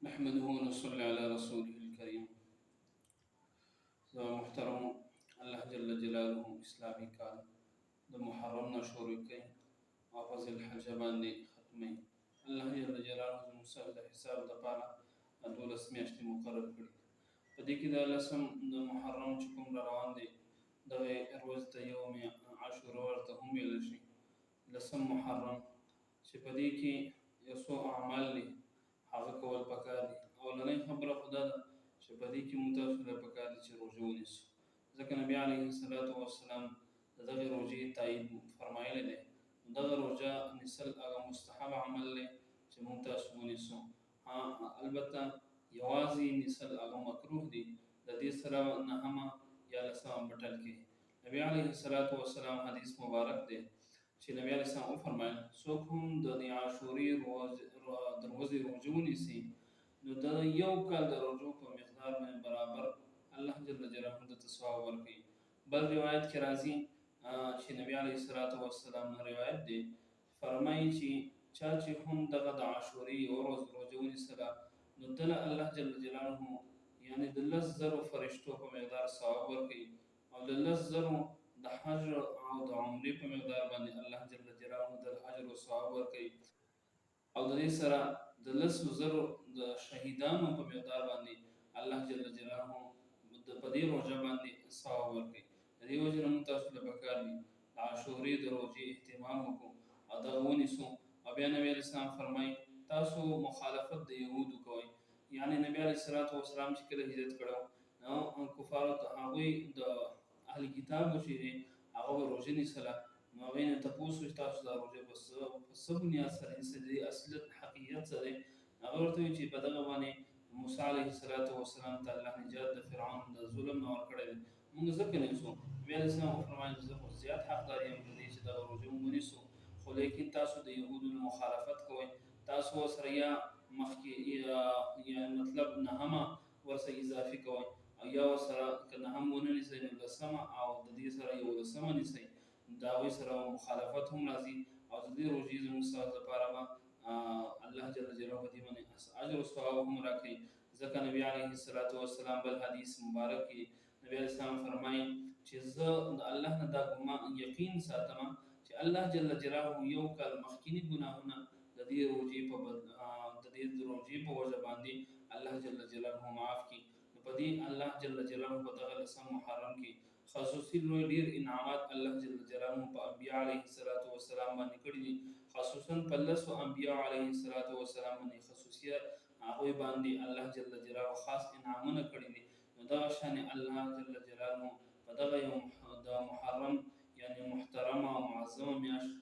نحمده ونصلي على رسوله الكريم. محترم الله جل جلاله اسلامي کال د محرم نه شروع کړي او په ذی الحجه باندې ختمي. الله جل جلاله زموږ سره د حساب لپاره 12 میاشتې مقرر کړي. په دې کې د لسم د محرم چې کوم روان دی دغه روز ته یوم عاشورا ورته هم ویل شي. لسم محرم چې په دې کې یو څو اعمال دي هغه کول پکار دي. اولنۍ خبره خو دا ده چې په دې کې موږ تاسو ته پکار دي چې روژه ونیسو، ځکه نبي علیه الصلاة والسلام د دغې روژې تایید فرمایلی دی. دغه روژه نیسل هغه مستحب عمل دی چې موږ تاسو ونیسو. البته یوازې نیسل هغه مکروه دي، د دې سره نهمه یا لسمه بټل کې. نبي علیه الصلاة والسلام حدیث مبارک دی چې نبی علیه السلام وفرمایل څوک هم د عاشورې د ورځې روژه ونیسي نو د یو کال د روژو په مقدار باندې برابر الله جل جلاله ته ثواب ورکوي. بل روایت کې راځي چې نبی علیه الصلاة والسلام روایت دی فرمایي چې چا چې هم دغه د عاشورې یو ورځ روژه ونیسله نو دله الله جل جلاله یعنې د 10,000 فرشتو په مقدار ثواب ورکوي او د 10,000 د حج او د عمرې په مقدار باندې الله جل جلاله د اجر او ثواب ورکوي او د دې سره د 10,000 د شهیدانو په مقدار باندې الله جل جلاله په دې روژه باندې ثواب ورکوي. د دې وجې نه موږ تاسو ته پکار دي د عاشورې د روژې اهتمام وکړو او دغه ونیسو. او بیا نبي علیه السلام فرمایي تاسو مخالفت د یهودو کوئ. یعنې نبي علیه الصلاة والسلام چې کله هجرت کړی نو کفارو ته هغوی د اهل کتابو چې دی هغه به روژه نیسله نو هغوی نه تپوس وشي تاسو دا روژه په څه بنیاد سره نیسئ، د دې اصلیت حقیقت څه دی. هغه ورته وایي چې په دغه باندې موسی علیه الصلاة والسلام ته الله نجات د فرعون د ظلم نه ورکړی دی، موږ ځکه نیسو. نبي علیه السلام وفرمایل زه خو زیات حقدار یم د دې چې دغه روژه موږ ونیسو، خو لیکن تاسو د یهودو نه مخالفت کوئ، تاسو ورسره یا مخکې یا مطلب نهمه ورسره اضافي کوئ او یا ورسره که نهم ونه نیسئ نو لسمه او د دې سره 11مه نیسئ، د هغوی سره مخالفت هم راځي او د دې روژې زموږ ستاسو لپاره به الله جل جلاله په دې باندې اجر او ثواب هم راکوي. ځکه نبي علیه الصلاة والسلام بل حدیث مبارک کې نبي علیه السلام فرمایي چې زه د الله نه دا یقین ساتم چې الله جل جلاله یو کال مخکینی ګناهونه د دې روژې په وجه باندې الله جل جلاله معاف کړي. نو په دې الله جل جلاله په دغه لسم محرم کې خصوصي لوی ډیر انعامات الله جل جلاله په انبیاء علیه الصلاة والسلام باندې کړي دي، خصوصا په 10 انبیاء علیه الصلاة والسلام باندې خصوصیت هغوی باندې الله جل جلاله خاص انعامونه کړي دي. نو دغه شان الله جل جلاله په دغه یوم د محرم یعنی محترمه او معظمه میاشت